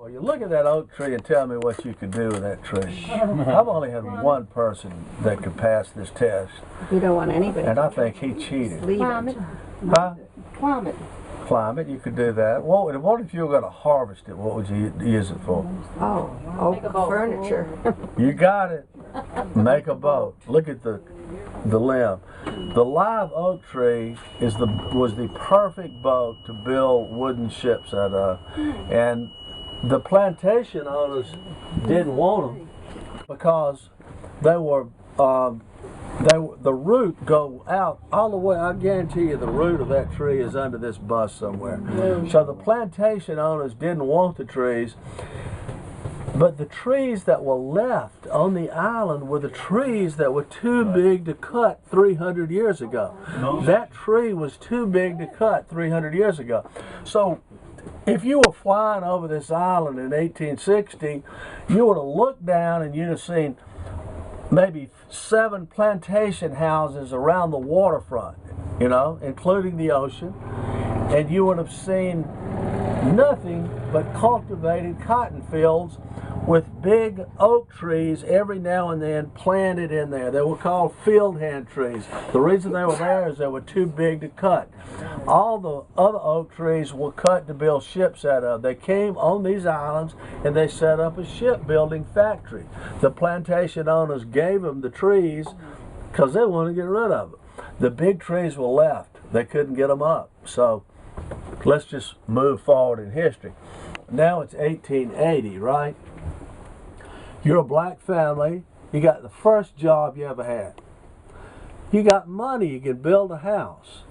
Well, you look at that oak tree and tell me what you can do with that tree. I've only had one person that could pass this test. You don't want anybody. And I think he cheated. Climb it. Huh? Climb it. Climb it, you could do that. What if you were going to harvest it? What would you use it for? Oh, oak furniture. You got it. Make a boat. Look at the limb. The live oak tree was the perfect boat to build wooden ships out of. And the plantation owners didn't want them because they were the root go out all the way. I guarantee you the root of that tree is under this bus somewhere. So the plantation owners didn't want the trees, but the trees that were left on the island were the trees that were too big to cut 300 years ago. That tree was too big to cut 300 years ago. So if you were flying over this island in 1860, you would have looked down and you'd have seen maybe 7 plantation houses around the waterfront, you know, including the ocean, and you would have seen nothing but cultivated cotton fields with big oak trees every now and then planted in there. They were called field hand trees. The reason they were there is they were too big to cut. All the other oak trees were cut to build ships out of. They came on these islands and they set up a shipbuilding factory. The plantation owners gave them the trees because they wanted to get rid of them. The big trees were left. They couldn't get them up. So let's just move forward in history. Now it's 1880, right? You're a black family. You got the first job you ever had. You got money. You can build a house.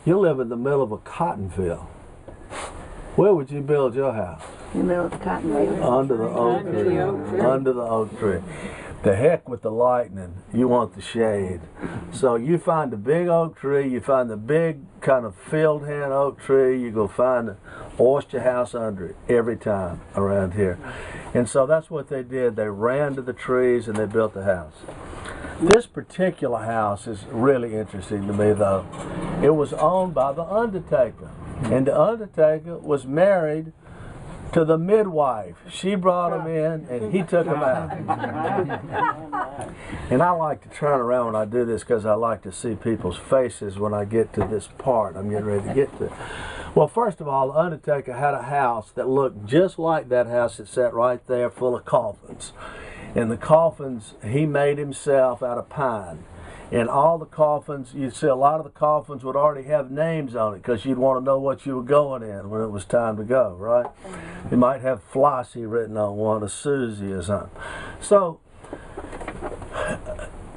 You live in the middle of a cotton field. Where would you build your house? In the middle of the cotton field. Under the oak tree. Under the oak tree. The heck with the lightning. You want the shade. So you find a big oak tree. You find the big kind of field hand oak tree. You go find an oyster house under it every time around here. And so that's what they did. They ran to the trees and they built the house. This particular house is really interesting to me, though. It was owned by the undertaker. And the undertaker was married to the midwife. She brought him in and he took him out. And I like to turn around when I do this because I like to see people's faces when I get to this part I'm getting ready to get to. Well, first of all, the undertaker had a house that looked just like that house that sat right there, full of coffins. And the coffins he made himself out of pine. And all the coffins, you'd see a lot of the coffins would already have names on it because you'd want to know what you were going in when it was time to go, right? You might have Flossie written on one, or Susie or something. So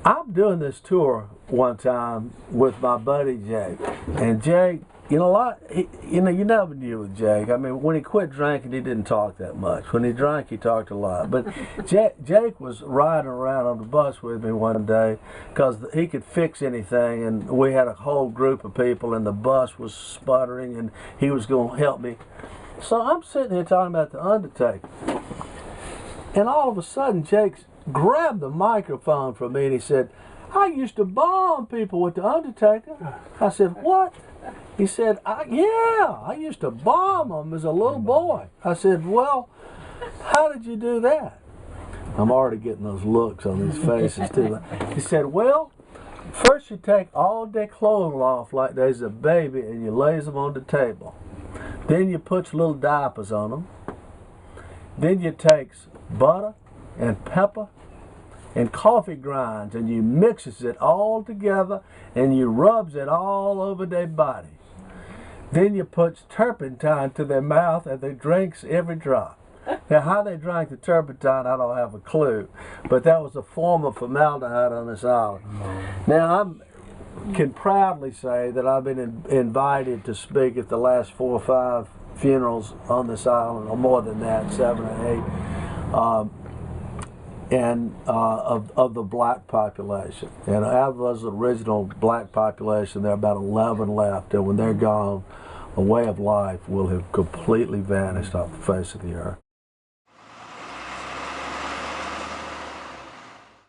I'm doing this tour one time with my buddy Jake. And Jake, you know, you never knew with Jake. I mean, when he quit drinking, he didn't talk that much. When he drank, he talked a lot. But Jake was riding around on the bus with me one day because he could fix anything, and we had a whole group of people, and the bus was sputtering, and he was going to help me. So I'm sitting here talking about the undertaker, and all of a sudden, Jake grabbed the microphone from me, and he said, "I used to bomb people with the undertaker." I said, "What?" He said, "Yeah, I used to bomb them as a little boy." I said, "Well, how did you do that?" I'm already getting those looks on these faces too. He said, "Well, first you take all their clothes off like there's a baby and you lays them on the table. Then you put little diapers on them. Then you takes butter and pepper and coffee grinds and you mixes it all together and you rubs it all over their body. Then you puts turpentine to their mouth and they drinks every drop." Now, how they drank the turpentine, I don't have a clue, but that was a form of formaldehyde on this island. Now, I can proudly say that I've been invited to speak at the last 4 or 5 funerals on this island, or more than that, 7 or 8. And of the black population. And out of those original black population, there are about 11 left. And when they're gone, a way of life will have completely vanished off the face of the earth.